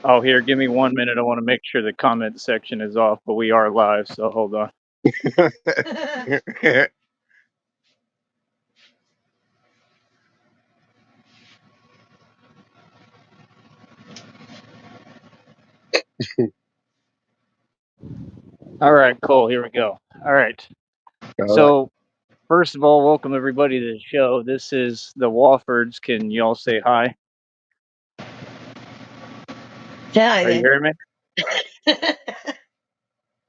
Oh, here, give me 1 minute. I want to make sure the comment section is off, but we are live, so hold on. All right, cool. Here we go. All right. All right. So, first of all, welcome everybody to the show. This is the Woffords. Can y'all say hi? Are you Italian. hearing me?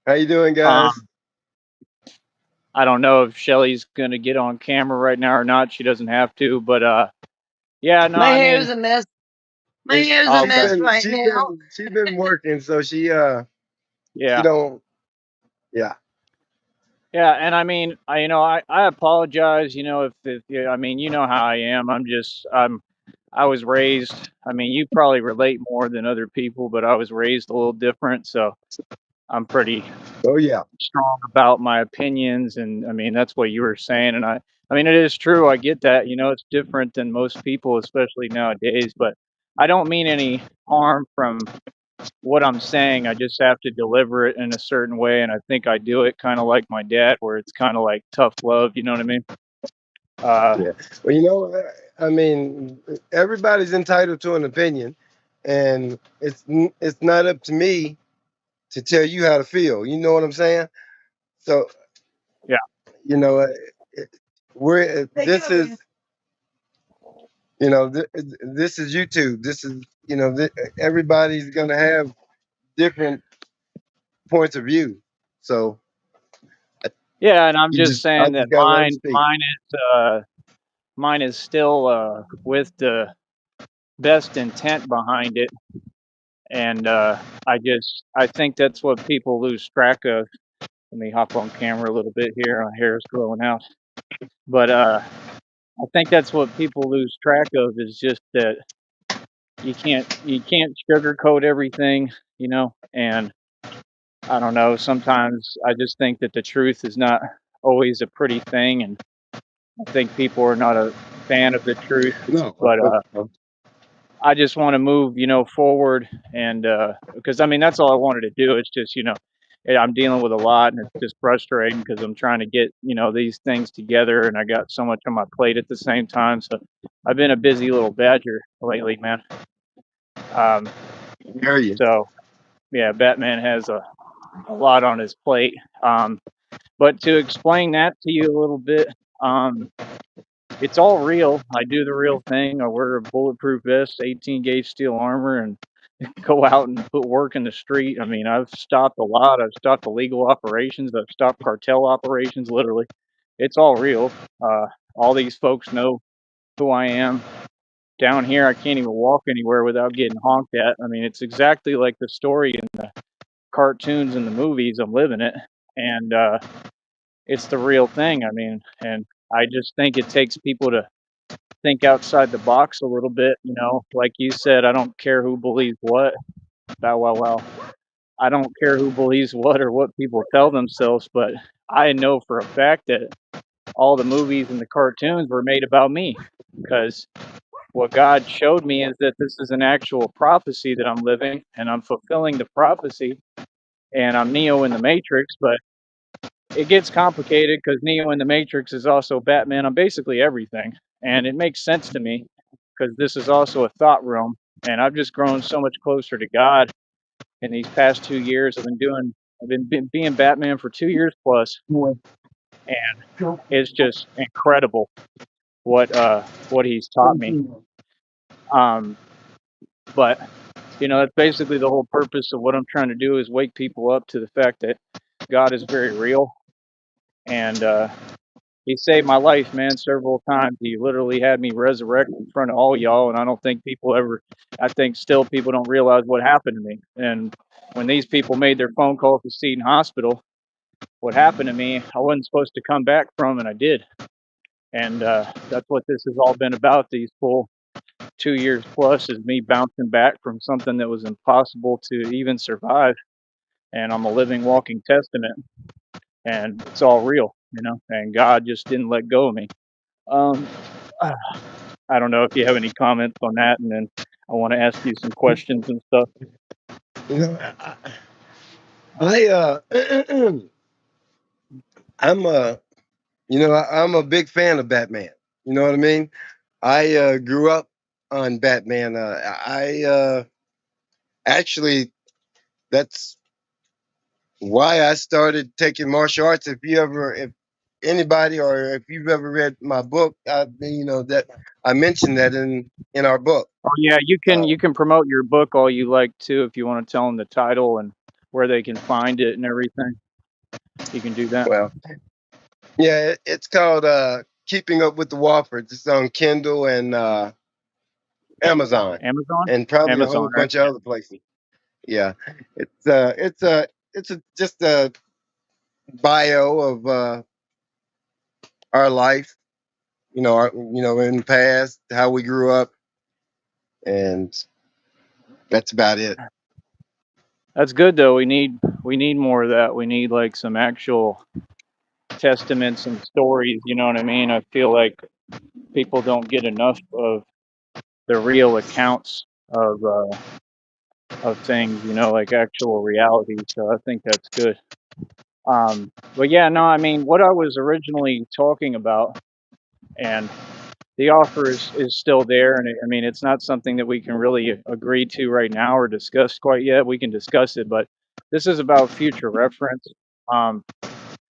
How you doing, guys? Um, I don't know if Shelly's gonna get on camera right now or not. She doesn't have to, but yeah, no, My I hair's mean, a mess. My Is hair's a oh, she's okay, mess been right she's now. been she's been working, so she yeah, don't yeah. yeah, and I mean, I apologize. If yeah, I mean, you know how I am. I was raised. I mean, you probably relate more than other people, but I was raised a little different, so I'm pretty Oh yeah. strong about my opinions. And I mean, that's what you were saying, and I mean, it is true. I get that. It's different than most people, especially nowadays. But I don't mean any harm from what I'm saying. I just have to deliver it in a certain way, and I think I do it kind of like my dad, where it's kind of like tough love. You know what I mean? Uh, Yeah. Well, I mean, everybody's entitled to an opinion, and it's not up to me to tell you how to feel. You know what I'm saying? So, yeah, you know, we're Take it this over is here. this is YouTube. This is everybody's gonna have different points of view. So yeah, and I'm just I saying that just gotta let them speak. mine is still with the best intent behind it, and I think that's what people lose track of. Let me hop on camera a little bit here. My hair is growing out, but I think that's what people lose track of is just that you can't sugarcoat everything, and I don't know. Sometimes I just think that the truth is not always a pretty thing, and I think people are not a fan of the truth. No, But I just want to move, forward, and because I mean that's all I wanted to do. It's just I'm dealing with a lot, and it's just frustrating because I'm trying to get these things together, and I got so much on my plate at the same time. So I've been a busy little badger lately, man. Um, I hear you. so yeah, Batman has a lot on his plate. But to explain that to you a little bit, um, it's all real. I do the real thing. I wear a bulletproof vest, 18 gauge steel armor, and go out and put work in the street. I mean, I've stopped a lot. I've stopped illegal operations. I've stopped cartel operations, literally. It's all real. All these folks know who I am. Down here, I can't even walk anywhere without getting honked at. I mean, it's exactly like the story in the cartoons and the movies. I'm living it. And it's the real thing. I mean, and I just think it takes people to think outside the box a little bit. Like you said, I don't care who believes what. Bow wow wow. I don't care who believes what or what people tell themselves, but I know for a fact that all the movies and the cartoons were made about me because what God showed me is that this is an actual prophecy that I'm living and I'm fulfilling the prophecy and I'm Neo in the Matrix, but it gets complicated because Neo in the Matrix is also Batman. I'm basically everything. And it makes sense to me because this is also a thought realm. And I've just grown so much closer to God in these past 2 years. I've been being Batman for 2 years plus, and it's just incredible what he's taught me. Um, but that's basically the whole purpose of what I'm trying to do is wake people up to the fact that God is very real, and he saved my life, man, several times. He literally had me resurrected in front of all y'all, and I don't think people ever. I think still people don't realize what happened to me. And when these people made their phone calls to Seton Hospital, what happened to me, I wasn't supposed to come back from, and I did. And that's what this has all been about. These full 2 years plus is me bouncing back from something that was impossible to even survive. And I'm a living, walking testament. And it's all real, And God just didn't let go of me. Um, I don't know if you have any comments on that, and then I want to ask you some questions and stuff. You know, I'm I'm a big fan of Batman. You know what I mean? I grew up on Batman. I actually that's why I started taking martial arts. If anybody or if you've ever read my book, that I mentioned that in our book. Oh yeah, Uh, you can promote your book all you like too if you want to tell them the title and where they can find it and everything. You can do that. well, yeah, it's called Keeping Up with the Wofford. It's on Kindle and Amazon, Amazon, and probably a Amazon, whole right? bunch of other places. Yeah, it's just a bio of our life. In the past, how we grew up, and that's about it. That's good though. We need more of that. We need like some actual testaments and stories. You know what I mean? I feel like people don't get enough of the real accounts of things. You know, like actual reality. So I think that's good. But yeah, no, I mean, what I was originally talking about, and the offer is still there, and I mean, it's not something that we can really agree to right now or discuss quite yet. We can discuss it, but this is about future reference. Um,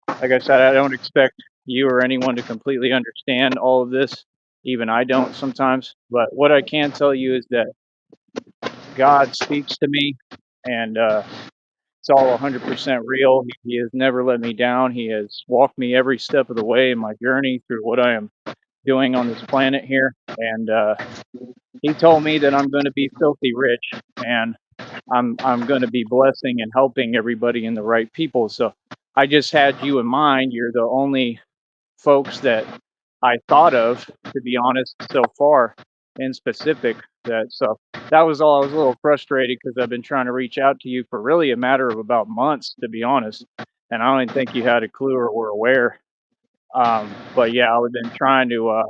like I said, I don't expect you or anyone to completely understand all of this. Even I don't sometimes. But what I can tell you is that God speaks to me, and it's all 100% real. He has never let me down. He has walked me every step of the way in my journey through what I am doing on this planet here. And he told me that I'm going to be filthy rich, and I'm going to be blessing and helping everybody and the right people. So I just had you in mind. You're the only folks that I thought of, to be honest, so far in specific. So that was all. I was a little frustrated because I've been trying to reach out to you for really a matter of about months, to be honest, and I don't even think you had a clue or were aware. But yeah, I've been trying to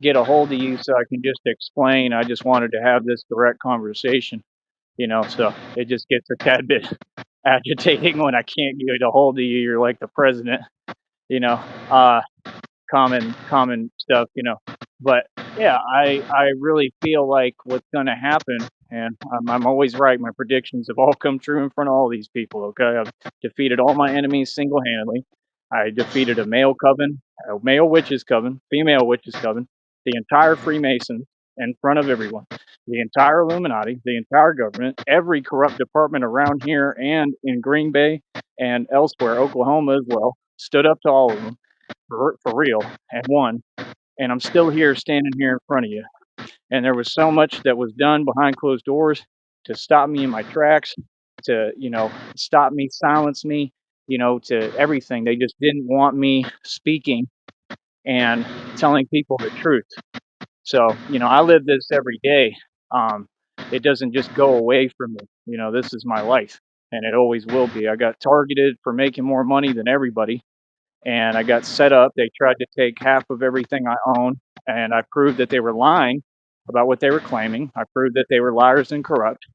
get a hold of you so I can just explain. I just wanted to have this direct conversation, so it just gets a tad bit agitating when I can't get a hold of you. You're like the president, you know. Uh, common stuff, But yeah, I really feel like what's going to happen, and I'm always right. My predictions have all come true in front of all these people. Okay, I've defeated all my enemies single handedly. I defeated a male coven, a male witches coven, female witches coven, the entire Freemasons in front of everyone, the entire Illuminati, the entire government, every corrupt department around here and in Green Bay and elsewhere, Oklahoma as well. Stood up to all of them for real and won. And I'm still here standing here in front of you. And there was so much that was done behind closed doors to stop me in my tracks, to, stop me, silence me, to everything. They just didn't want me speaking and telling people the truth. So, I live this every day. Um, it doesn't just go away from me. This is my life and it always will be. I got targeted for making more money than everybody and I got set up. They tried to take half of everything I own, and I proved that they were lying about what they were claiming. I proved that they were liars and corrupt,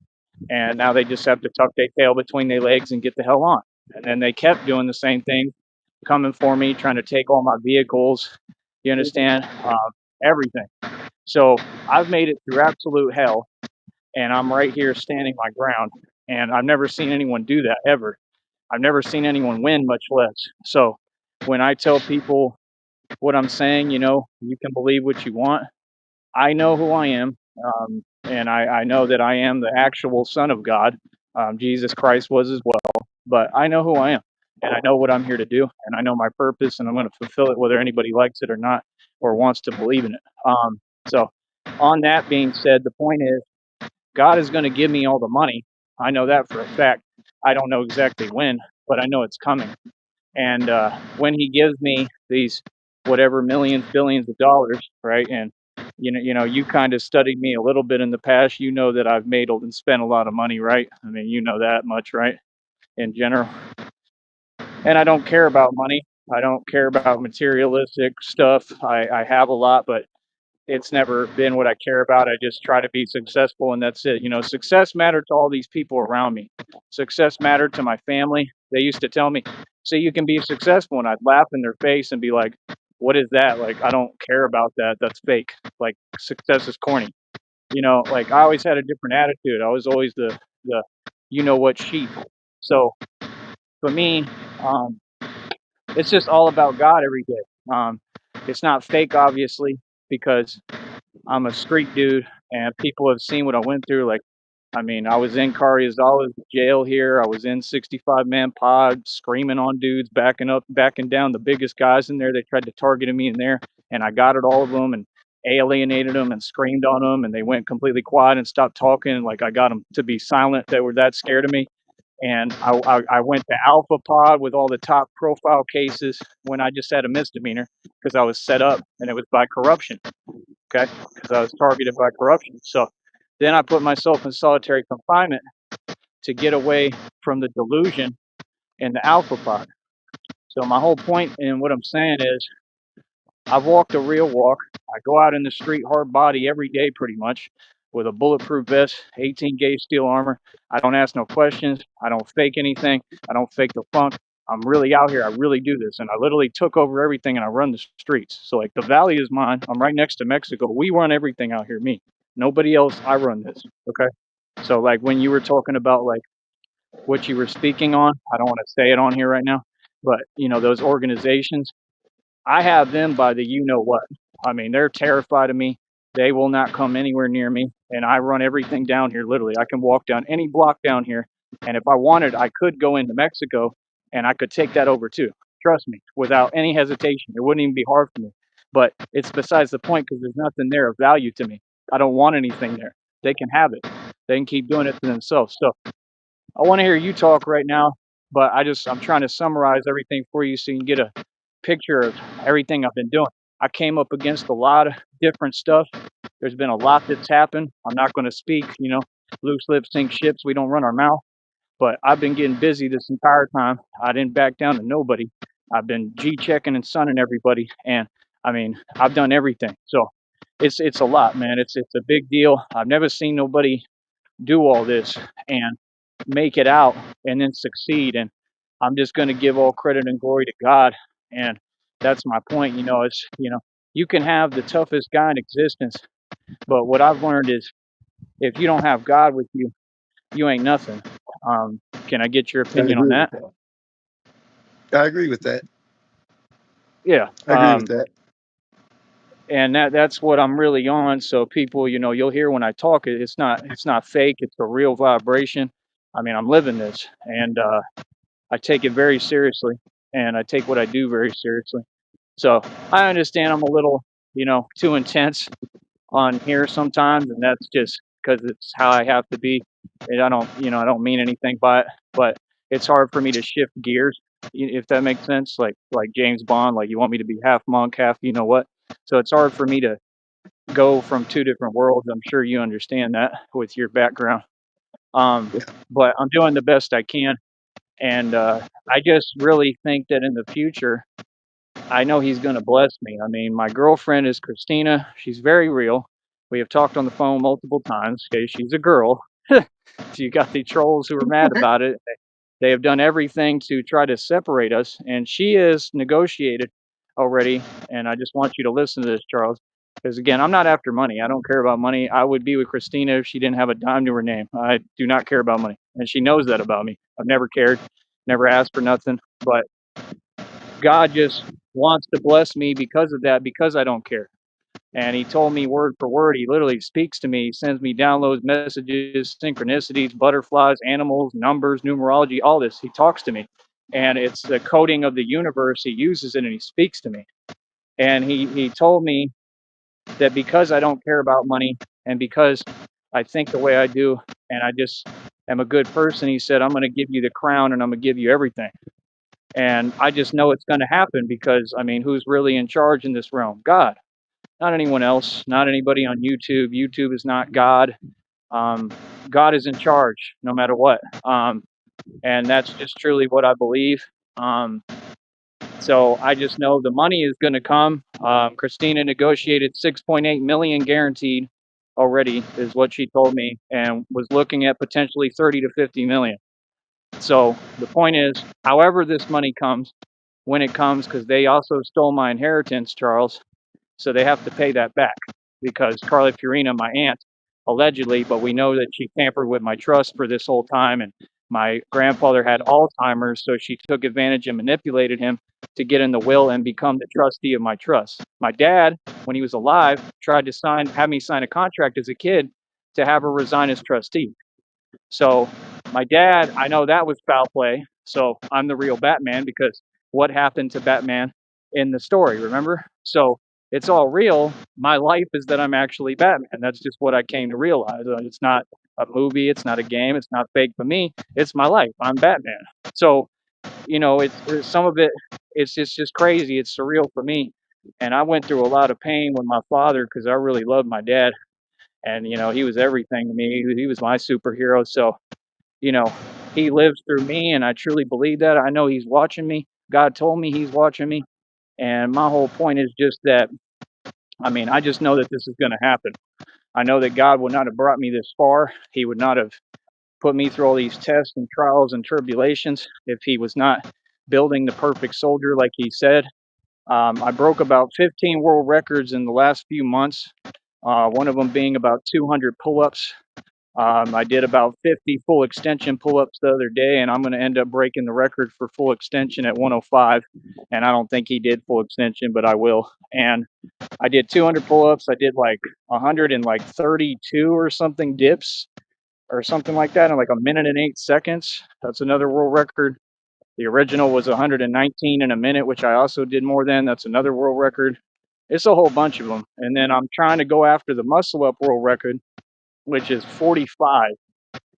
and now they just have to tuck their tail between their legs and get the hell on. And then they kept doing the same thing, coming for me, trying to take all my vehicles. You understand? Everything. So I've made it through absolute hell, and I'm right here standing my ground. And I've never seen anyone do that ever. I've never seen anyone win, much less. So when I tell people what I'm saying, you can believe what you want. I know who I am, and I know that I am the actual Son of God. Jesus Christ was as well, but I know who I am, and I know what I'm here to do, and I know my purpose, and I'm going to fulfill it whether anybody likes it or not, or wants to believe in it. So, on that being said, the point is, God is going to give me all the money. I know that for a fact. I don't know exactly when, but I know it's coming. And when he gives me these whatever millions, billions of dollars, right? And you kind of studied me a little bit in the past. You know that I've made and spent a lot of money, right? I mean, you know that much, right? In general. And I don't care about money. I don't care about materialistic stuff. I have a lot, but it's never been what I care about. I just try to be successful, and that's it. Success mattered to all these people around me. Success mattered to my family. They used to tell me, "See, you can be successful," and I'd laugh in their face and be like, "What is that? Like, I don't care about that. That's fake. Like, success is corny." Like I always had a different attitude. I was always the what sheep. So for me, um, it's just all about God every day. It's not fake, obviously, because I'm a street dude, and people have seen what I went through. Like, I mean, I was in Carriazola jail here. I was in 65-man pod, screaming on dudes, backing down the biggest guys in there. They tried to target me in there, and I got at all of them and alienated them and screamed on them, and they went completely quiet and stopped talking. Like I got them to be silent. They were that scared of me. And I went to Alpha Pod with all the top profile cases when I just had a misdemeanor because I was set up and it was by corruption. Okay, because I was targeted by corruption. So then I put myself in solitary confinement to get away from the delusion in the Alpha Pod. So my whole point in what I'm saying is I've walked a real walk. I go out in the street hard body every day pretty much with a bulletproof vest, 18 gauge steel armor. I don't ask no questions. I don't fake anything. I don't fake the funk. I'm really out here. I really do this. And I literally took over everything and I run the streets. So like the valley is mine. I'm right next to Mexico. We run everything out here. Me. Nobody else. I run this. Okay. So like when you were talking about like what you were speaking on, I don't want to say it on here right now, but those organizations, I have them by the you know what. I mean, they're terrified of me. They will not come anywhere near me. And I run everything down here, literally. I can walk down any block down here. And if I wanted, I could go into Mexico and I could take that over too. Trust me, without any hesitation. It wouldn't even be hard for me. But it's besides the point because there's nothing there of value to me. I don't want anything there. They can have it. They can keep doing it to themselves. So I want to hear you talk right now, but I'm trying to summarize everything for you so you can get a picture of everything I've been doing. I came up against a lot of different stuff. There's been a lot that's happened. I'm not going to speak, loose lips sink ships. We don't run our mouth, but I've been getting busy this entire time. I didn't back down to nobody. I've been G checking and sunning everybody. And I mean, I've done everything. So it's a lot, man. It's a big deal. I've never seen nobody do all this and make it out and then succeed. And I'm just going to give all credit and glory to God. And that's my point. You can have the toughest guy in existence, but what I've learned is if you don't have God with you, you ain't nothing. Can I get your I opinion on agree that? with that. I agree with that. Yeah. I agree with that. And that's what I'm really on. So people, you'll hear when I talk, it's not fake. It's a real vibration. I mean, I'm living this, and I take it very seriously, and I take what I do very seriously. So I understand I'm a little, too intense on here sometimes, and that's just because it's how I have to be. And I don't mean anything by it, but it's hard for me to shift gears, if that makes sense. Like James Bond, like you want me to be half monk, half you know what. So it's hard for me to go from two different worlds. I'm sure you understand that with your background. Um, but I'm doing the best I can, and I just really think that in the future, I know he's going to bless me. I mean, my girlfriend is Christina. She's very real. We have talked on the phone multiple times. Okay, she's a girl. So you got the trolls who are mad about it. They have done everything to try to separate us, and she is negotiated already. And I just want you to listen to this, Charles, because again, I'm not after money. I don't care about money. I would be with Christina if she didn't have a dime to her name. I do not care about money, and she knows that about me. I've never cared, never asked for nothing, but God just wants to bless me because of that, because I don't care. And he told me word for word, he literally speaks to me, sends me downloads, messages, synchronicities, butterflies, animals, numbers, numerology, all this. He talks to me. And it's the coding of the universe. He uses it and he speaks to me. And he told me that because I don't care about money and because I think the way I do and I just am a good person, he said, I'm going to give you the crown and I'm going to give you everything. And I just know it's going to happen because, I mean, who's really in charge in this realm? God, not anyone else, not anybody on YouTube. YouTube is not God. God is in charge no matter what. And that's just truly what I believe. So I just know the money is going to come. Christina negotiated 6.8 million guaranteed already, is what she told me, and was looking at potentially 30 to 50 million. So the point is, however this money comes, when it comes, because they also stole my inheritance, Charles, so they have to pay that back because Carly Fiorina, my aunt, allegedly, but we know that she tampered with my trust for this whole time. And my grandfather had Alzheimer's, so she took advantage and manipulated him to get in the will and become the trustee of my trust. My dad, when he was alive, tried to have me sign a contract as a kid to have her resign as trustee. So my dad, I know that was foul play. So I'm the real Batman because what happened to Batman in the story, remember? So it's all real. My life is that I'm actually Batman. That's just what I came to realize. It's not a movie, it's not a game, it's not fake for me. It's my life. I'm Batman. So, it's some of it, it's just crazy. It's surreal for me. And I went through a lot of pain with my father because I really loved my dad. And, he was everything to me. He was my superhero. So, you know, he lives through me, and I truly believe that. I know he's watching me. God told me he's watching me. And my whole point is just that, I just know that this is going to happen. I know that God would not have brought me this far. He would not have put me through all these tests and trials and tribulations if he was not building the perfect soldier like he said. I broke about 15 world records in the last few months, one of them being about 200 pull ups. I did about 50 full extension pull-ups the other day, and I'm going to end up breaking the record for full extension at 105. And I don't think he did full extension, but I will. And I did 200 pull-ups. I did like 132 or something dips or something like that in like a minute and 8 seconds. That's another world record. The original was 119 in a minute, which I also did more than. That's another world record. It's a whole bunch of them. And then I'm trying to go after the muscle up world record, which is 45,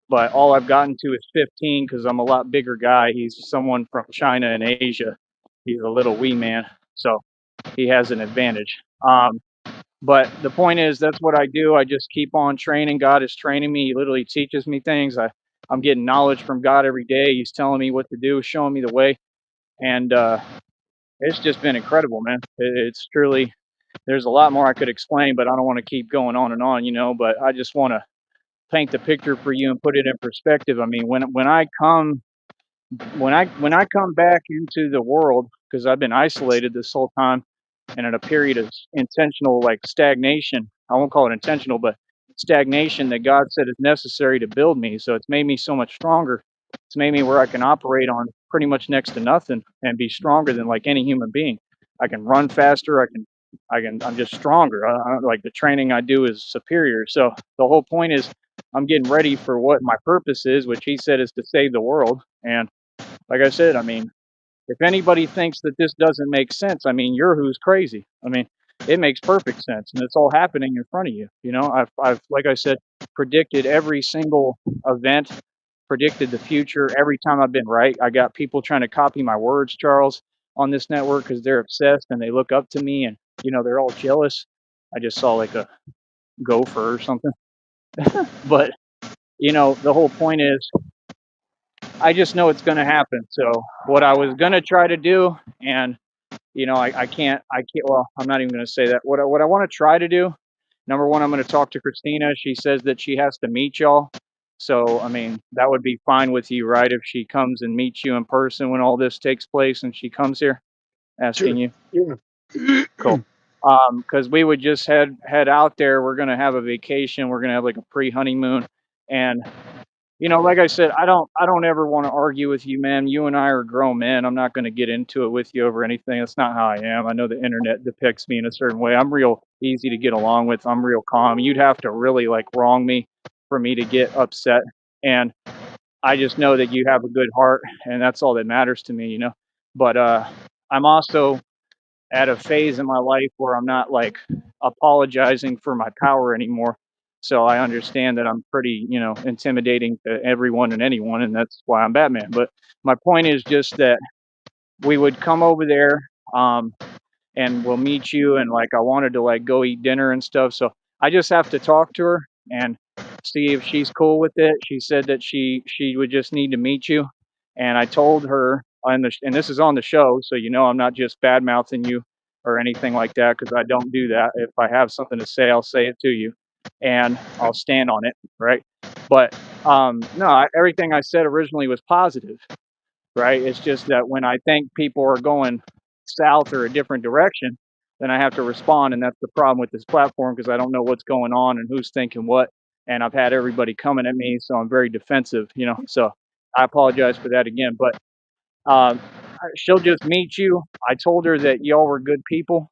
but all I've gotten to is 15 because I'm a lot bigger guy. He's someone from China and Asia. He's a little wee man, so he has an advantage. But the point is, that's what I do. I just keep on training. God is training me. He literally teaches me things. I'm getting knowledge from God every day. He's telling me what to do, showing me the way, and it's just been incredible, man. It's truly. There's a lot more I could explain, but I don't want to keep going on and on, But I just want to paint the picture for you and put it in perspective. When I come back into the world, because I've been isolated this whole time and in a period of intentional like stagnation. I won't call it intentional, but stagnation that God said is necessary to build me. So it's made me so much stronger. It's made me where I can operate on pretty much next to nothing and be stronger than like any human being. I can run faster. I'm just stronger. Like the training I do is superior. So the whole point is I'm getting ready for what my purpose is, which he said is to save the world. And like I said, if anybody thinks that this doesn't make sense, you're who's crazy. It makes perfect sense, and it's all happening in front of you. I've like I said, predicted every single event, predicted the future. Every time I've been right, I got people trying to copy my words, Charles, on this network because they're obsessed and they look up to me, and they're all jealous. I just saw like a gopher or something, but the whole point is I just know it's going to happen. So what I was going to try to do, and I can't. Well, I'm not even going to say that. What I want to try to do. Number one, I'm going to talk to Christina. She says that she has to meet y'all. So that would be fine with you, right? If she comes and meets you in person when all this takes place, and she comes here asking Sure. you. Yeah. Cool. Because we would just head out there. We're going to have a vacation. We're going to have like a pre-honeymoon, and like I said, I don't ever want to argue with you, man. You and I are grown men. I'm not going to get into it with you over anything. That's not how I am. I know the internet depicts me in a certain way. I'm real easy to get along with. I'm real calm. You'd have to really like wrong me for me to get upset. And I just know that you have a good heart, and that's all that matters to me. But I'm also at a phase in my life where I'm not like apologizing for my power anymore. So I understand that I'm pretty, intimidating to everyone and anyone, and that's why I'm Batman. But my point is just that we would come over there, um, and we'll meet you, and like I wanted to like go eat dinner and stuff. So I just have to talk to her and see if she's cool with it. She said that she would just need to meet you, and I told her and this is on the show, so you know I'm not just bad mouthing you or anything like that, because I don't do that. If I have something to say, I'll say it to you, and I'll stand on it, right? But no, everything I said originally was positive, right? It's just that when I think people are going south or a different direction, then I have to respond, and that's the problem with this platform, because I don't know what's going on and who's thinking what, and I've had everybody coming at me, so I'm very defensive, you know. So I apologize for that again, but um, she'll just meet you. I told her that y'all were good people.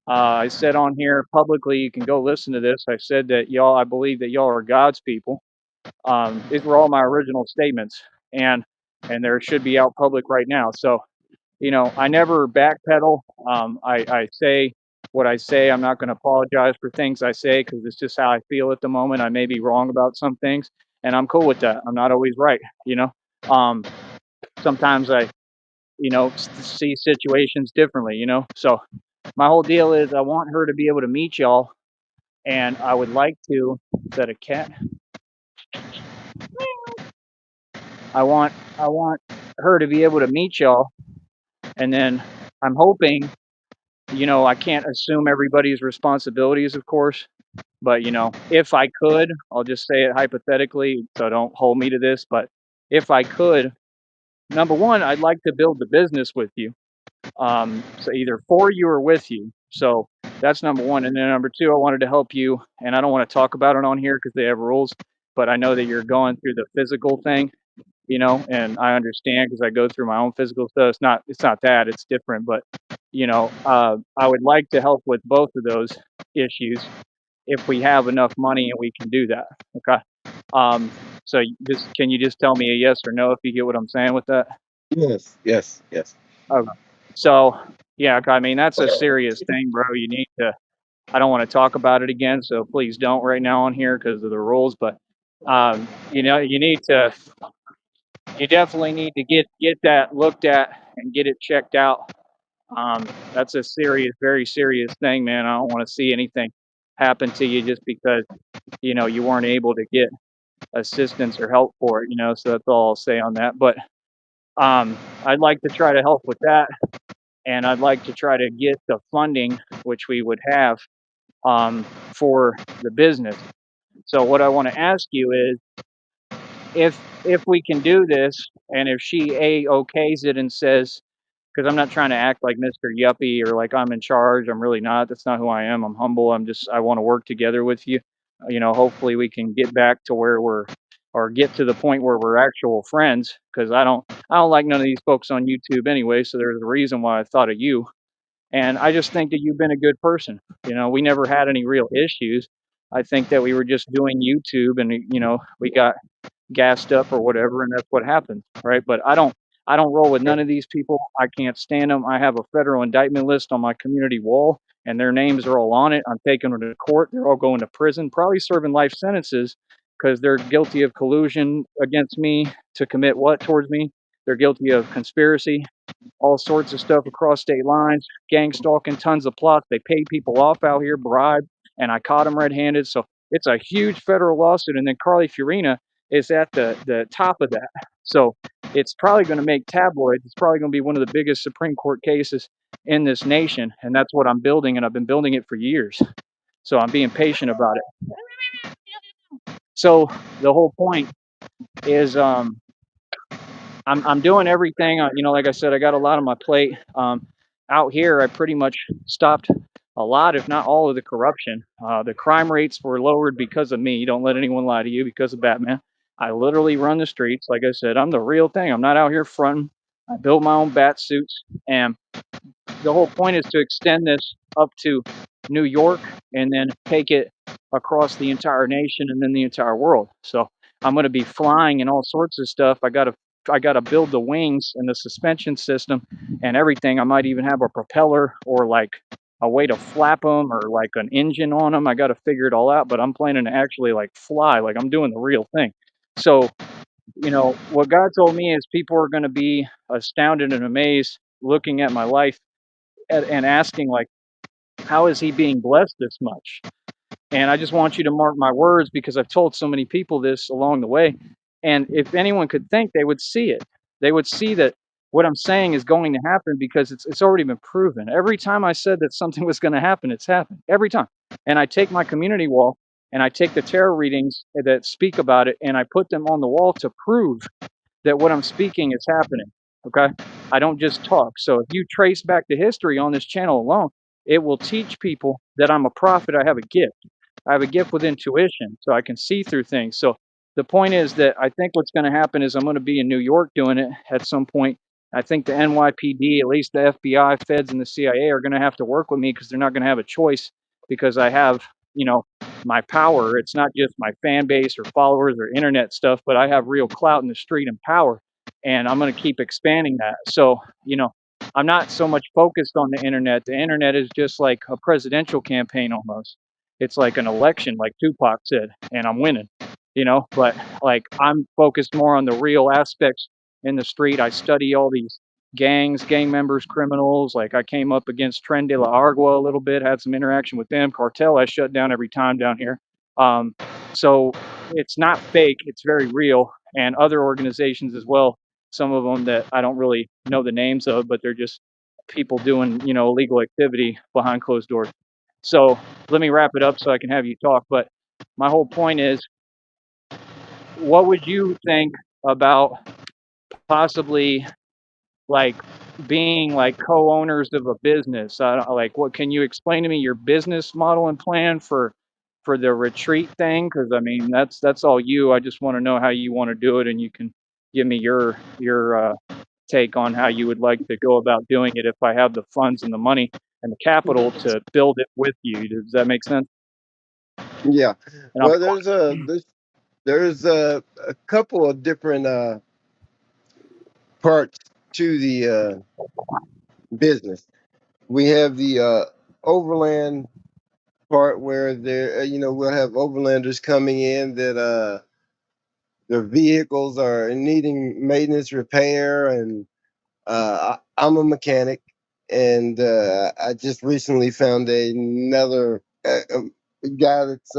I said on here publicly, you can go listen to this. I said that I believe that y'all are God's people. These were all my original statements, and there should be out public right now. So, you know, I never backpedal. I say what I say. I'm not going to apologize for things I say, because it's just how I feel at the moment. I may be wrong about some things, and I'm cool with that. I'm not always right, you know. Um, Sometimes I, you know, see situations differently, you know. So my whole deal is I want her to be able to meet y'all, and I would like to. Is that a cat? I want her to be able to meet y'all, and then I'm hoping, you know, I can't assume everybody's responsibilities, of course, but you know, if I could, I'll just say it hypothetically, so don't hold me to this, but if I could, number one, I'd like to build the business with you. So either for you or with you. So that's number one. And then number two, I wanted to help you, and I don't want to talk about it on here because they have rules, but I know that you're going through the physical thing, you know, and I understand because I go through my own physical stuff. It's not that, it's different, but you know, I would like to help with both of those issues if we have enough money and we can do that. Okay. Um, so just can you just tell me a yes or no if you get what I'm saying with that? Yes, yes, yes. Okay. So yeah, I mean that's a serious thing, bro. You need to. I don't want to talk about it again, so please don't right now on here because of the rules. But you know, you definitely need to get that looked at and get it checked out. That's a serious, very serious thing, man. I don't want to see anything happen to you just because you know you weren't able to get assistance or help for it. You know, so that's all I'll say on that. But I'd like to try to help with that, and I'd like to try to get the funding, which we would have um, for the business. So what I want to ask you is if we can do this, and if she okays it and says, because I'm not trying to act like Mr. Yuppie or like I'm in charge. I'm really not. That's not who I am. I'm humble. I want to work together with you. You know, hopefully we can get back to where or get to the point where we're actual friends. Because I don't like none of these folks on YouTube anyway. So there's a reason why I thought of you. And I just think that you've been a good person. You know, we never had any real issues. I think that we were just doing YouTube, and you know, we got gassed up or whatever, and that's what happened, right? But I don't roll with none of these people. I can't stand them. I have a federal indictment list on my community wall, and their names are all on it. I'm taking them to court. They're all going to prison, probably serving life sentences because they're guilty of collusion against me to commit what towards me. They're guilty of conspiracy, all sorts of stuff across state lines, gang stalking, tons of plots. They pay people off out here, bribe, and I caught them red-handed. So it's a huge federal lawsuit. And then Carly Fiorina is at the top of that. So it's probably going to make tabloids. It's probably going to be one of the biggest Supreme Court cases in this nation. And that's what I'm building, and I've been building it for years. So I'm being patient about it. So the whole point is I'm doing everything. You know, like I said, I got a lot on my plate. Out here, I pretty much stopped a lot, if not all, of the corruption. The crime rates were lowered because of me. Don't let anyone lie to you, because of Batman. I literally run the streets. Like I said, I'm the real thing. I'm not out here fronting. I built my own bat suits, and the whole point is to extend this up to New York and then take it across the entire nation and then the entire world. So I'm going to be flying and all sorts of stuff. I got to build the wings and the suspension system and everything. I might even have a propeller or like a way to flap them or like an engine on them. I got to figure it all out, but I'm planning to actually like fly, like I'm doing the real thing. So, you know, what God told me is people are going to be astounded and amazed looking at my life and asking like, how is he being blessed this much? And I just want you to mark my words, because I've told so many people this along the way. And if anyone could think, they would see it. They would see that what I'm saying is going to happen because it's already been proven. Every time I said that something was going to happen, it's happened every time. And I take my community wall and I take the tarot readings that speak about it and I put them on the wall to prove that what I'm speaking is happening. Okay. I don't just talk. So if you trace back the history on this channel alone, it will teach people that I'm a prophet. I have a gift. I have a gift with intuition, so I can see through things. So the point is that I think what's going to happen is I'm going to be in New York doing it at some point. I think the NYPD, at least the FBI, feds, and the CIA are going to have to work with me because they're not going to have a choice because I have, my power. It's not just my fan base or followers or internet stuff, but I have real clout in the street and power. And I'm going to keep expanding that. So, I'm not so much focused on the internet. The internet is just like a presidential campaign almost. It's like an election, like Tupac said, and I'm winning, but like I'm focused more on the real aspects in the street. I study all these gangs, gang members, criminals. Like I came up against Tren de la Argua a little bit, had some interaction with them. Cartel I shut down every time down here. Um, so it's not fake, it's very real. And other organizations as well, some of them that I don't really know the names of, but they're just people doing, illegal activity behind closed doors. So let me wrap it up so I can have you talk. But my whole point is, what would you think about possibly like being like co-owners of a business? Like, what can you explain to me your business model and plan for the retreat thing? Because I mean, that's all you. I just want to know how you want to do it, and you can give me your take on how you would like to go about doing it if I have the funds and the money and the capital to build it with you. Does that make sense? Yeah. And I'm Well, there's a couple of different parts to the business. We have the overland part where we'll have overlanders coming in that their vehicles are needing maintenance, repair, and I'm a mechanic, and I just recently found another guy that's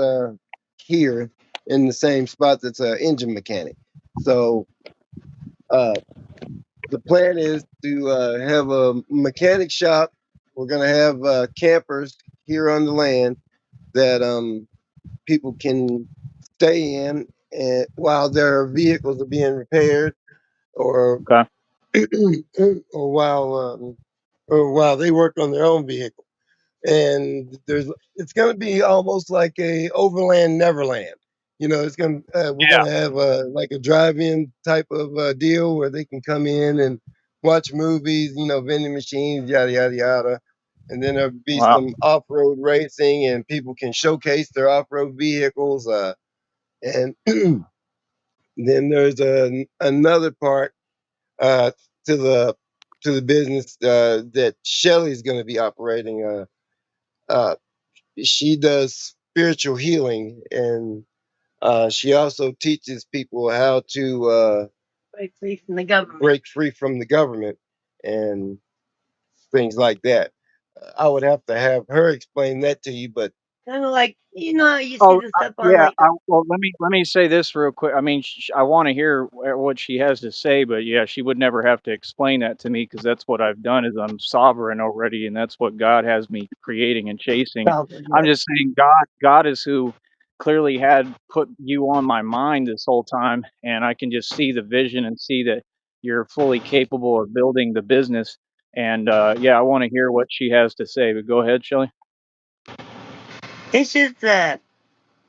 here in the same spot that's an engine mechanic. So uh, the plan is to have a mechanic shop. We're going to have campers here on the land that people can stay in and while their vehicles are being repaired, or okay. or while they work on their own vehicle. And it's going to be almost like a overland Neverland. We're Yeah. gonna have like a drive-in type of deal where they can come in and watch movies, vending machines, yada yada yada. And then there'll be Wow. some off-road racing, and people can showcase their off-road vehicles. And then there's another part uh, to the business that Shelly's going to be operating. Uh, she does spiritual healing, and she also teaches people how to break free from the government. break free from the government and things like that. I would have to have her explain that to you, but Kind of like how you see Oh, the stuff on yeah. like the Well, let me say this real quick. I mean, I want to hear what she has to say, but yeah, she would never have to explain that to me because that's what I've done. Is I'm sovereign already, and that's what God has me creating and chasing. I'm just saying, God is who clearly had put you on my mind this whole time, and I can just see the vision and see that you're fully capable of building the business. And yeah, I want to hear what she has to say. But go ahead, Shelley. it's just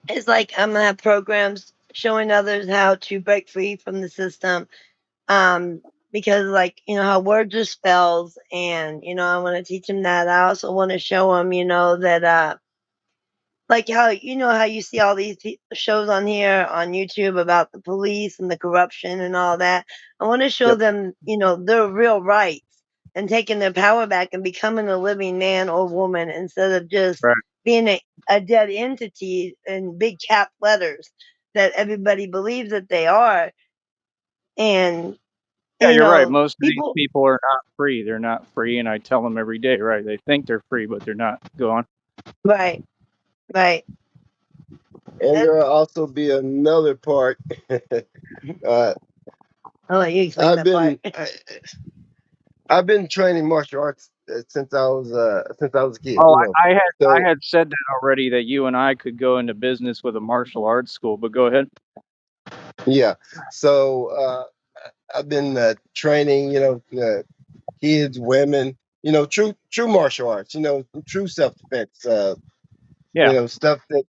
it's like I'm gonna have programs showing others how to break free from the system. Um, because like how words are spells, and I want to teach them that. I also want to show them that like how you see all these shows on here on YouTube about the police and the corruption and all that. I want to show yep. them, their real rights and taking their power back and becoming a living man or woman instead of just Right. being a dead entity in big cap letters that everybody believes that they are. And Yeah, you're right. Most of these people, people are not free. They're not free, and I tell them every day, right? They think they're free, but they're not. Go on. right, right. And That, there'll also be another part. uh, I'll let you explain I've that part. been I've been training martial arts since I was a kid. Oh, You know, I so had said that already that you and I could go into business with a martial arts school, but go ahead. yeah, so I've been training. Kids, women. True martial arts. True self defense. Yeah, Stuff that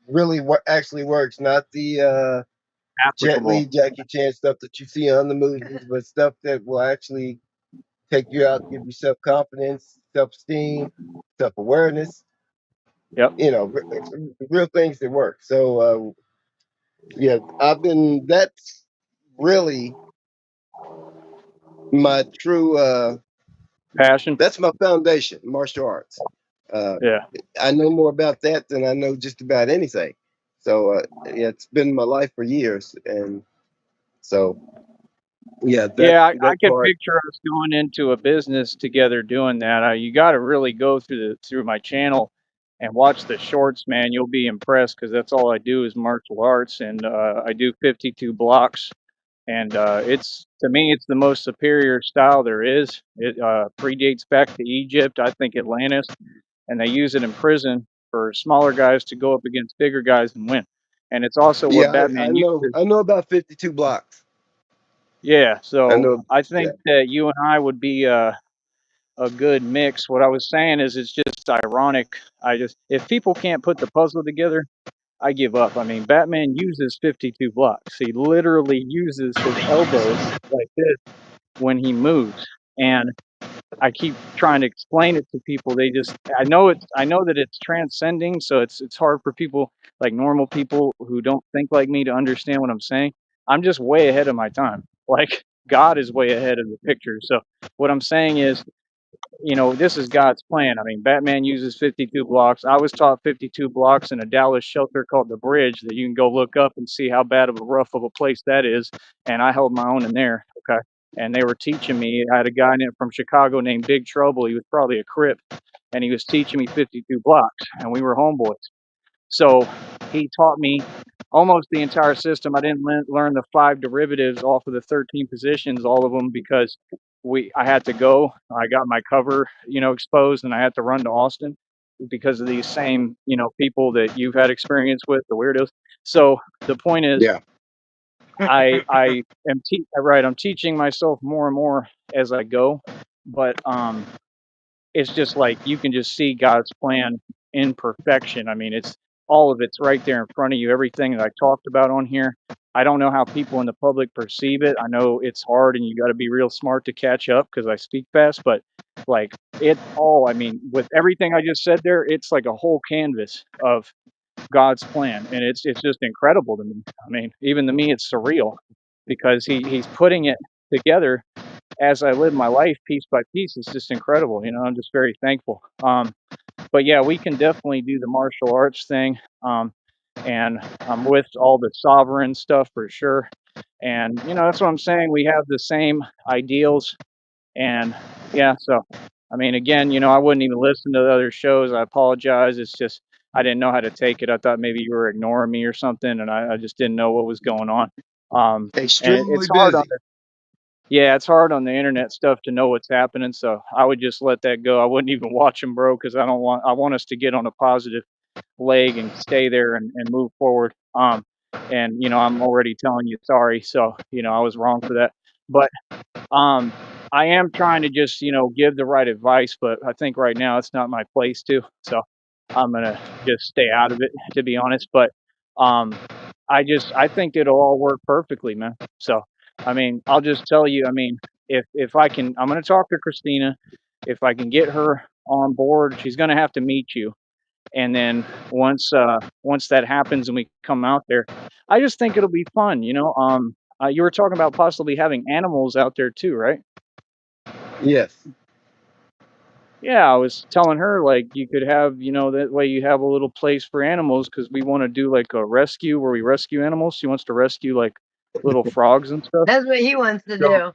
really actually works, not the Jet applicable. Li, Jackie Chan stuff that you see on the movies, but stuff that will actually take you out, give you self confidence, self esteem, self awareness. Yep. Real things that work. So yeah, That's really my true. Passion. That's my foundation, martial arts. Uh, Yeah. I know more about that than I know just about anything. So yeah, it's been my life for years, and so yeah, Yeah, I that can part. picture us going into a business together doing that. You got to really go through my channel and watch the shorts, man. You'll be impressed because that's all I do is martial arts, and I do 52 blocks, and it's to me it's the most superior style there is. It predates back to Egypt, I think Atlantis, and they use it in prison for smaller guys to go up against bigger guys and win. And it's also what Yeah, I Batman know. uses. I know about 52 blocks. Yeah, I so know. I Yeah, think that you and I would be a good mix. What I was saying is it's just ironic. If people can't put the puzzle together, I give up. I mean, Batman uses 52 blocks. He literally uses his elbows like this when he moves. And I keep trying to explain it to people. I know that it's transcending, so it's hard for people like normal people who don't think like me to understand what I'm saying. I'm just way ahead of my time. Like God is way ahead of the picture. So what I'm saying is, this is God's plan. I mean, Batman uses 52 blocks. I was taught 52 blocks in a Dallas shelter called The Bridge that you can go look up and see how bad of a rough of a place that is. And I held my own in there. Okay. And they were teaching me. I had a guy from Chicago named Big Trouble. He was probably a Crip. And he was teaching me 52 blocks. And we were homeboys. So he taught me almost the entire system. I didn't learn the 5 derivatives off of the 13 positions, all of them, because I had to go. I got my cover, exposed, and I had to run to Austin because of these same, people that you've had experience with, the weirdos. So the point is, yeah, I am right. I'm teaching myself more and more as I go, but it's just like you can just see God's plan in perfection. I mean, all of it's right there in front of you. Everything that I talked about on here. I don't know how people in the public perceive it. I know it's hard and you got to be real smart to catch up because I speak fast, but like I mean, with everything I just said there, it's like a whole canvas of God's plan. And it's just incredible to me. I mean, even to me, it's surreal because he's putting it together as I live my life piece by piece. It's just incredible. I'm just very thankful. But yeah, we can definitely do the martial arts thing. And I'm with all the sovereign stuff for sure. And, that's what I'm saying. We have the same ideals. And yeah, so, I mean, again, I wouldn't even listen to the other shows. I apologize. It's just, I didn't know how to take it. I thought maybe you were ignoring me or something. And I just didn't know what was going on. And extremely it's hard on busy. yeah, it's hard on the internet stuff to know what's happening, so I would just let that go. I wouldn't even watch them, bro, because I want us to get on a positive leg and stay there and move forward. And I'm already telling you sorry, so I was wrong for that. But um, I am trying to just give the right advice, but I think right now it's not my place to. So I'm gonna just stay out of it, to be honest. But um, I think it'll all work perfectly, man. So I mean, I'll just tell you. I mean, if I can, I'm gonna talk to Christina. If I can get her on board, she's gonna have to meet you. And then once that happens and we come out there, I just think it'll be fun. You were talking about possibly having animals out there too, right? Yes. Yeah, I was telling her like you could have, that way you have a little place for animals because we want to do like a rescue where we rescue animals. She wants to rescue like little frogs and stuff. That's what he wants to So do.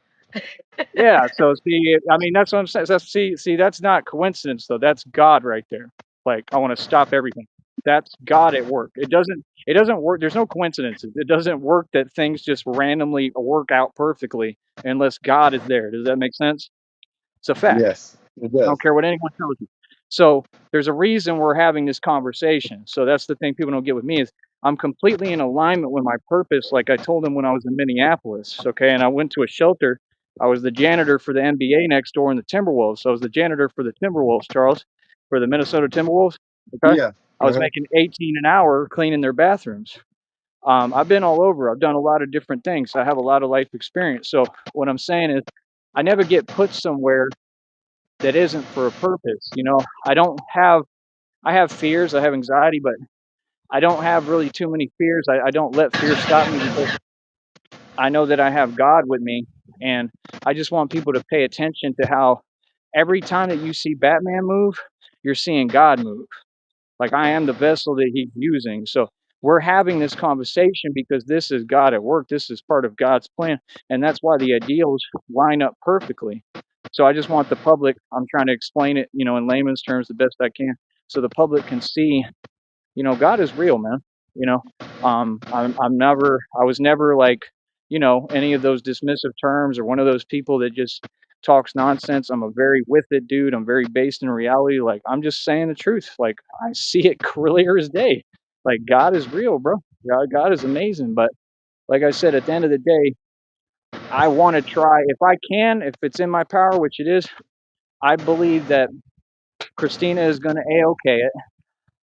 yeah, so see, I mean that's what I'm saying. See, that's not coincidence though. That's God right there. Like I want to stop everything. That's God at work. It doesn't work. There's no coincidences. It doesn't work that things just randomly work out perfectly unless God is there. Does that make sense? It's a fact. Yes, it I does. don't care what anyone tells you. So there's a reason we're having this conversation. So that's the thing people don't get with me is I'm completely in alignment with my purpose. Like I told them when I was in Minneapolis, okay, and I went to a shelter. I was the janitor for the NBA next door in the Timberwolves. So I was the janitor for the Timberwolves, Charles, for the Minnesota Timberwolves. Okay, Yeah. I was making 18 an hour cleaning their bathrooms. I've been all over. I've done a lot of different things. I have a lot of life experience. So what I'm saying is, I never get put somewhere that isn't for a purpose. You know, I have fears, I have anxiety, but I don't have really too many fears. I don't let fear stop me because I know that I have God with me. And I just want people to pay attention to how every time that you see Batman move, you're seeing God move. Like I am the vessel that he's using. So we're having this conversation because this is God at work. This is part of God's plan. And that's why the ideals line up perfectly. So I just want the public, I'm trying to explain it, you know, in layman's terms the best I can. So the public can see, you know, God is real, man. You know, I was never like, you know, any of those dismissive terms or one of those people that just talks nonsense. I'm a very with it dude. I'm very based in reality. Like I'm just saying the truth. Like I see it clear as day. Like God is real, bro. God is amazing. But like I said, at the end of the day, I want to try if I can, if it's in my power, which it is. I believe that Christina is going to a-okay it.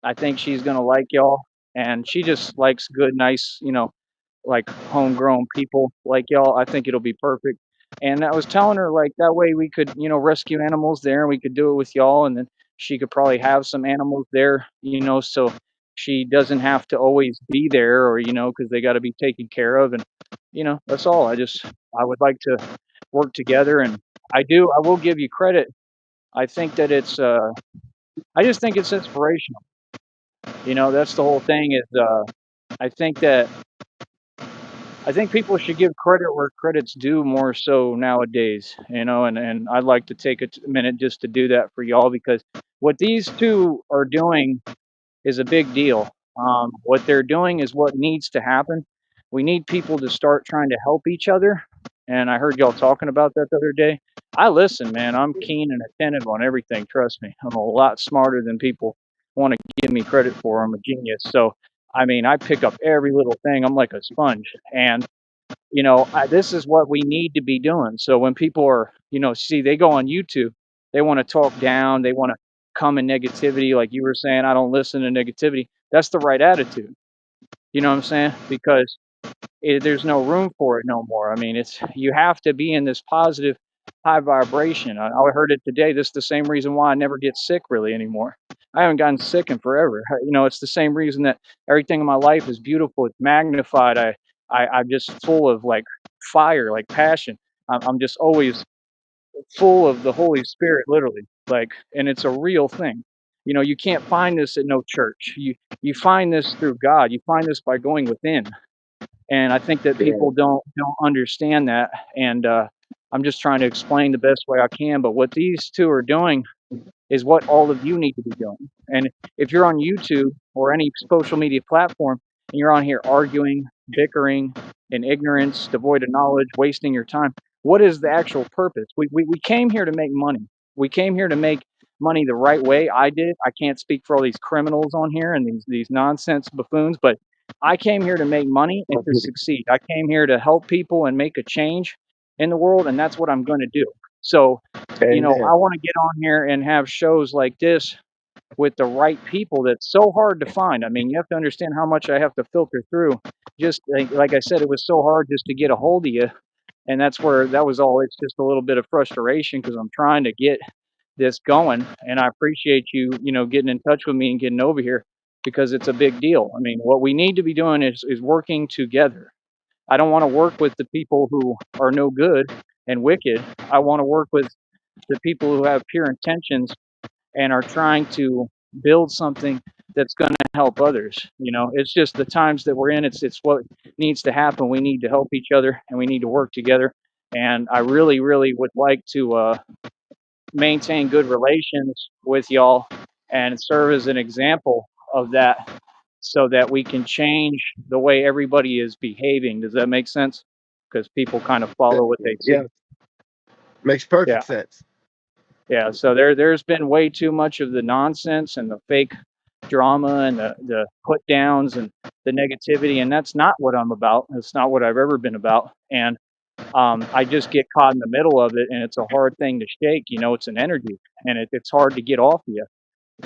I think she's gonna like y'all, and she just likes good, nice, you know, like homegrown people like y'all. I think it'll be perfect. And I was telling her like that way we could, you know, rescue animals there, and we could do it with y'all, and then she could probably have some animals there, you know, so she doesn't have to always be there, or you know, because they got to be taken care of, and you know, that's all. I would like to work together, and I will give you credit. I think that I just think it's inspirational. You know, that's the whole thing is I think that I think people should give credit where credit's due more so nowadays, you know, and I'd like to take a minute just to do that for y'all because what these two are doing is a big deal. What they're doing is what needs to happen. We need people to start trying to help each other. And I heard y'all talking about that the other day. I listen, man. I'm keen and attentive on everything. Trust me. I'm a lot smarter than people want to give me credit for. I'm a genius. So, I mean, I pick up every little thing. I'm like a sponge. And you know, this is what we need to be doing. So when people are, you know, see, they go on YouTube, they want to talk down, they want to come in negativity, like you were saying, I don't listen to negativity. That's the right attitude. You know what I'm saying? Because there's no room for it no more. I mean, it's you have to be in this positive, high vibration. I heard it today. This is the same reason why I never get sick really anymore. I haven't gotten sick in forever. You know, it's the same reason that everything in my life is beautiful. It's magnified. I'm just full of like fire, like passion. I'm just always full of the Holy Spirit, literally. Like, and it's a real thing. You know, you can't find this at no church. You find this through God. You find this by going within. And I think that Yeah. people don't understand that. And I'm just trying to explain the best way I can. But what these two are doing is what all of you need to be doing. And if you're on YouTube or any social media platform and you're on here arguing, bickering, in ignorance, devoid of knowledge, wasting your time, what is the actual purpose? We came here to make money. We came here to make money the right way. I did. I can't speak for all these criminals on here and these nonsense buffoons, but I came here to make money and to succeed. I came here to help people and make a change in the world, and that's what I'm going to do. So you know, Amen. I want to get on here and have shows like this with the right people that's so hard to find. I mean, you have to understand how much I have to filter through. Just like I said, it was so hard just to get a hold of you. And that's where that was all. It's just a little bit of frustration because I'm trying to get this going. And I appreciate you, you know, getting in touch with me and getting over here because it's a big deal. I mean, what we need to be doing is working together. I don't want to work with the people who are no good and wicked. I want to work with the people who have pure intentions and are trying to build something that's going to help others. You know, it's just the times that we're in. It's what needs to happen. We need to help each other and we need to work together. And I really, really would like to maintain good relations with y'all and serve as an example of that so that we can change the way everybody is behaving. Does that make sense? Because people kind of follow what they see. Yeah, makes Yeah. perfect sense. Yeah, so there's been way too much of the nonsense and the fake drama and the put downs and the negativity, and that's not what I'm about. It's not what I've ever been about. And I just get caught in the middle of it, and it's a hard thing to shake. You know, it's an energy, and it's hard to get off you,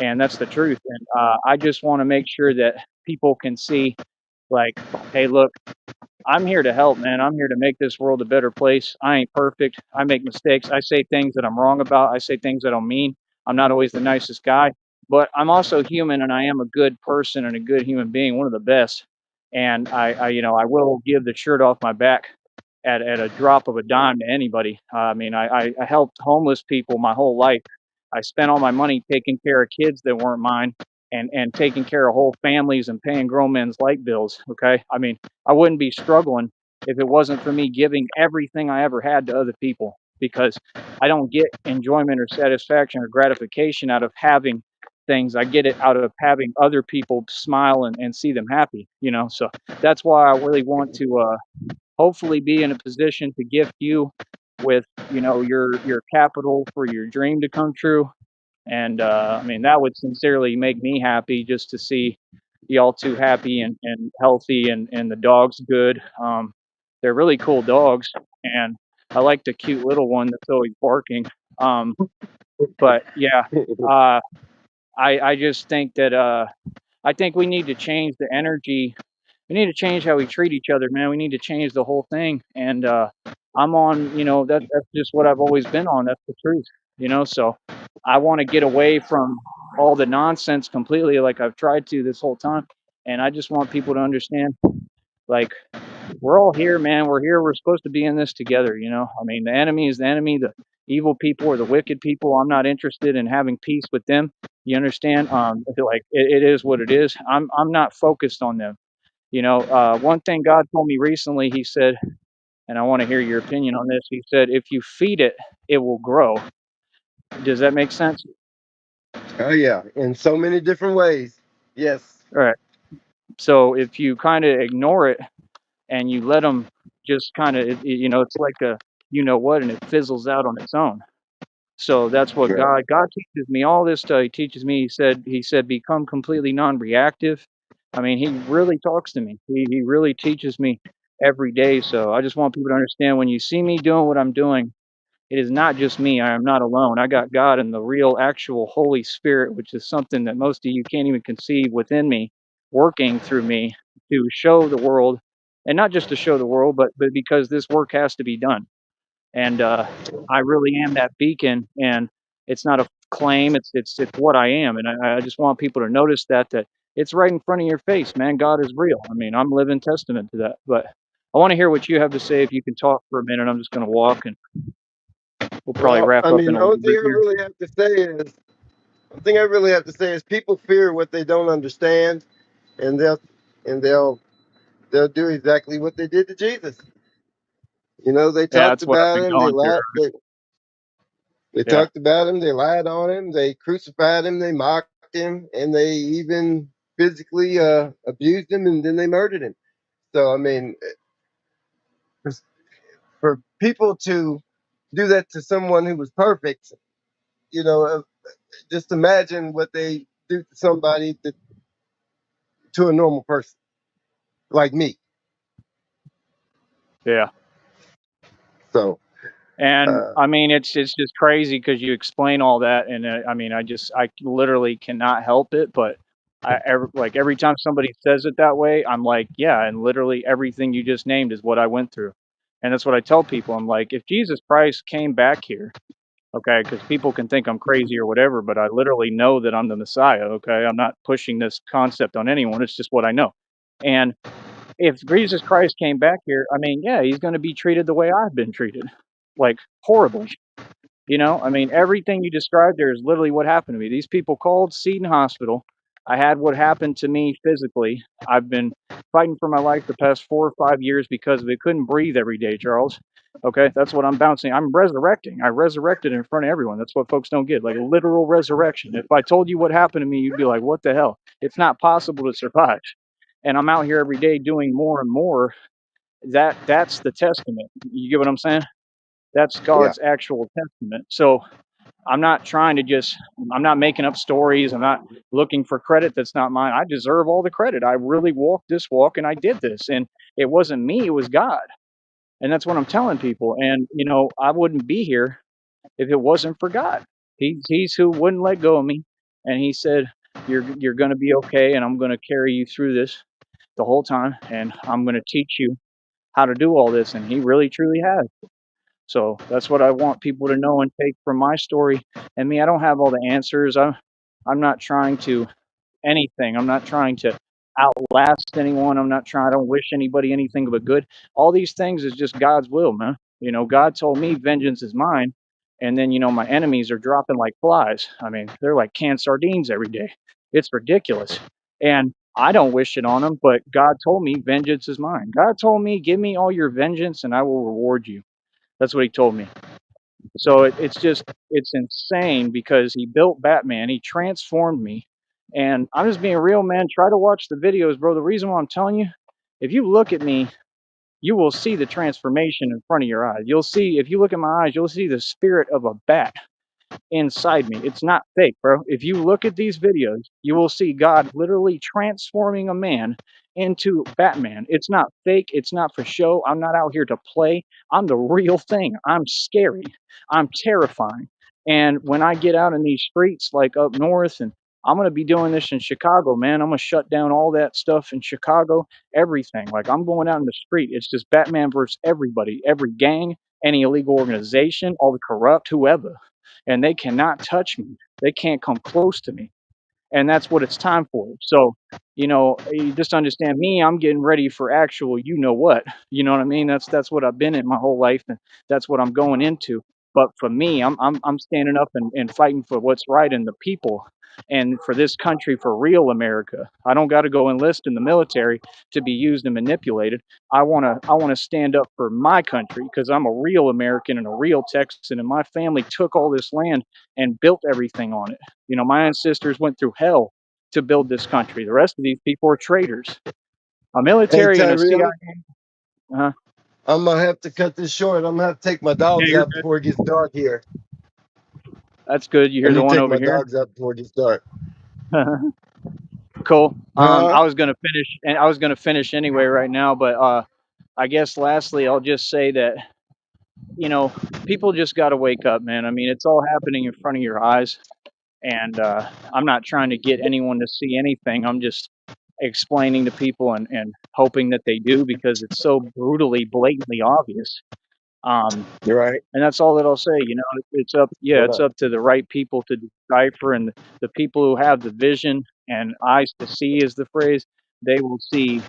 and that's the truth. And I just want to make sure that people can see, like, hey, look, I'm here to help, man. I'm here to make this world a better place. I ain't perfect. I make mistakes. I say things that I'm wrong about. I say things I don't mean. I'm not always the nicest guy, but I'm also human, and I am a good person and a good human being, one of the best. And I will give the shirt off my back at a drop of a dime to anybody. I mean, I helped homeless people my whole life. I spent all my money taking care of kids that weren't mine, and taking care of whole families and paying grown men's light bills. Okay, I mean, I wouldn't be struggling if it wasn't for me giving everything I ever had to other people, because I don't get enjoyment or satisfaction or gratification out of having things. I get it out of having other people smile and see them happy, So that's why I really want to hopefully be in a position to gift you with, your capital for your dream to come true. And I mean, that would sincerely make me happy just to see y'all two happy and healthy, and the dog's good. They're really cool dogs, and I like the cute little one that's always barking. Um, but yeah, uh, I just think that I think we need to change the energy. We need to change how we treat each other, man. We need to change the whole thing. And I'm on, that's just what I've always been on. That's the truth. So I want to get away from all the nonsense completely, like I've tried to this whole time. And I just want people to understand, like, we're all here, man. We're here. We're supposed to be in this together. I mean, the enemy is the enemy. The evil people or the wicked people, I'm not interested in having peace with them. You understand? I feel like it is what it is. I'm not focused on them. One thing God told me recently, He said, and I want to hear your opinion on this. He said, if you feed it, it will grow. Does that make sense? Oh yeah, in so many different ways. Yes. All right. So if you kind of ignore it and you let them just kind of, it's like a, and it fizzles out on its own. So that's what Right. God teaches me all this stuff. He teaches me. He said, become completely non-reactive. I mean, He really talks to me. He really teaches me every day. So I just want people to understand, when you see me doing what I'm doing, it is not just me. I am not alone. I got God and the real, actual Holy Spirit, which is something that most of you can't even conceive, within me, working through me to show the world, and not just to show the world, but because this work has to be done. And I really am that beacon, and it's not a claim. It's what I am, and I just want people to notice that it's right in front of your face, man. God is real. I mean, I'm living testament to that. But I want to hear what you have to say. If you can talk for a minute, I'm just going to walk, and we'll probably Well, wrap I up mean, in the a only little thing bit I here. really have to say is, the thing I really have to say is, people fear what they don't understand, and they'll do exactly what they did to Jesus. They Yeah, talked that's what I've about been him, going through. they Yeah, talked about him, they lied on him, they crucified him, they mocked him, and they even physically abused him, and then they murdered him. So I mean, for for people to do that to someone who was perfect, you know, uh, just imagine what they do to somebody to a normal person like me. yeah. So, And uh, I mean, it's just crazy because you explain all that, and I mean, I literally cannot help it. But every time somebody says it that way, I'm like, yeah, and literally everything you just named is what I went through, and that's what I tell people. I'm like, if Jesus Christ came back here, okay, because people can think I'm crazy or whatever, but I literally know that I'm the Messiah. Okay, I'm not pushing this concept on anyone. It's just what I know. And if Jesus Christ came back here, I mean, yeah, He's going to be treated the way I've been treated, like, horribly. I mean, everything you described there is literally what happened to me. These people called Seton Hospital. I had what happened to me physically. I've been fighting for my life the past 4 or 5 years because of it. Couldn't breathe every day, Charles. Okay, that's what I'm bouncing. I'm resurrecting. I resurrected in front of everyone. That's what folks don't get, like a literal resurrection. If I told you what happened to me, you'd be like, "What the hell?" It's not possible to survive. And I'm out here every day doing more and more. That's the testament. You get what I'm saying? That's yeah, God's actual testament. So I'm not trying to just, I'm not making up stories. I'm not looking for credit that's not mine. I deserve all the credit. I really walked this walk and I did this. And it wasn't me, it was God. And that's what I'm telling people. And, you know, I wouldn't be here if it wasn't for God. He's who wouldn't let go of me. And he said, you're going to be okay. And I'm going to carry you through this the whole time. And I'm going to teach you how to do all this. And he really, truly has. So that's what I want people to know and take from my story. And me, I don't have all the answers. I'm not trying to anything. I'm not trying to outlast anyone. I don't wish anybody anything but good. All these things is just God's will, man. You know, God told me vengeance is mine. And then, you know, my enemies are dropping like flies. I mean, they're like canned sardines every day. It's ridiculous. And I don't wish it on them, but God told me vengeance is mine. God told me, give me all your vengeance and I will reward you. That's what he told me. So it's just, it's insane because he built Batman. He transformed me. And I'm just being real, man. Try to watch the videos, bro. The reason why I'm telling you, if you look at me, you will see the transformation in front of your eyes. You'll see, if you look at my eyes, you'll see the spirit of a bat inside me. It's not fake, bro. If you look at these videos, you will see God literally transforming a man into Batman. It's not fake. It's not for show. I'm not out here to play. I'm the real thing. I'm scary. I'm terrifying. And when I get out in these streets, like up north, and I'm going to be doing this in Chicago, man. I'm going to shut down all that stuff in Chicago, everything. Like, I'm going out in the street. It's just Batman versus everybody, every gang, any illegal organization, all the corrupt, whoever, and they cannot touch me. They can't come close to me. And that's what it's time for. So, you know, you just understand me, I'm getting ready for actual, you know what, you know what I mean? That's what I've been in my whole life, and that's what I'm going into. But for me, I'm standing up and fighting for what's right in the people and for this country, for real America. I don't got to go enlist in the military to be used and manipulated. I want to stand up for my country because I'm a real American and a real Texan, and my family took all this land and built everything on it. You know, my ancestors went through hell to build this country. The rest of these people are traitors. A Hey, military and a CIA. Tyrell, Uh-huh. I'm gonna have to cut this short. I'm gonna have to take my Yeah, dogs you're out before it gets dark here. That's good. You Let hear the me one take over my here? dogs out before it gets dark. Cool. Huh? I was gonna finish, and I was gonna finish anyway right now, but I guess lastly, I'll just say that, you know, people just got to wake up, man. I mean, it's all happening in front of your eyes, and I'm not trying to get anyone to see anything. I'm just explaining to people and hoping that they do because it's so brutally, blatantly obvious. You're right. And that's all that I'll say. You know, it's up, yeah, Hold it's up. up to the right people to decipher, and the people who have the vision and eyes to see, is the phrase. They will see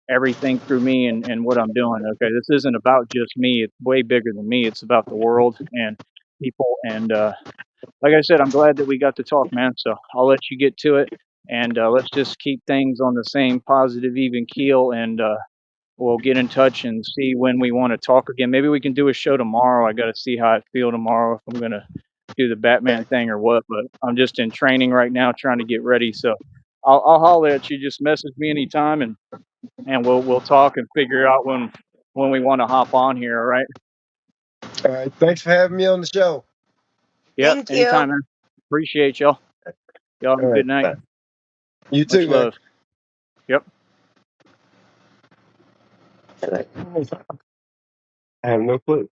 everything through me and what I'm doing. Okay, this isn't about just me. It's way bigger than me. It's about the world and people. And like I said, I'm glad that we got to talk, man. So I'll let you get to it, and let's just keep things on the same positive, even keel, and we'll get in touch and see when we want to talk again. Maybe we can do a show tomorrow. I got to see how I feel tomorrow, if I'm gonna do the Batman Okay. thing or what. But I'm just in training right now, trying to get ready. So I'll holler at you. Just message me anytime, and we'll talk and figure out when we want to hop on here. All right? All right. Thanks for having me on the show. Yep. Thank you. Anytime, man. Appreciate y'all. Y'all have All a good right. night. Bye. You Much too, man. love. Yep. I have no clue.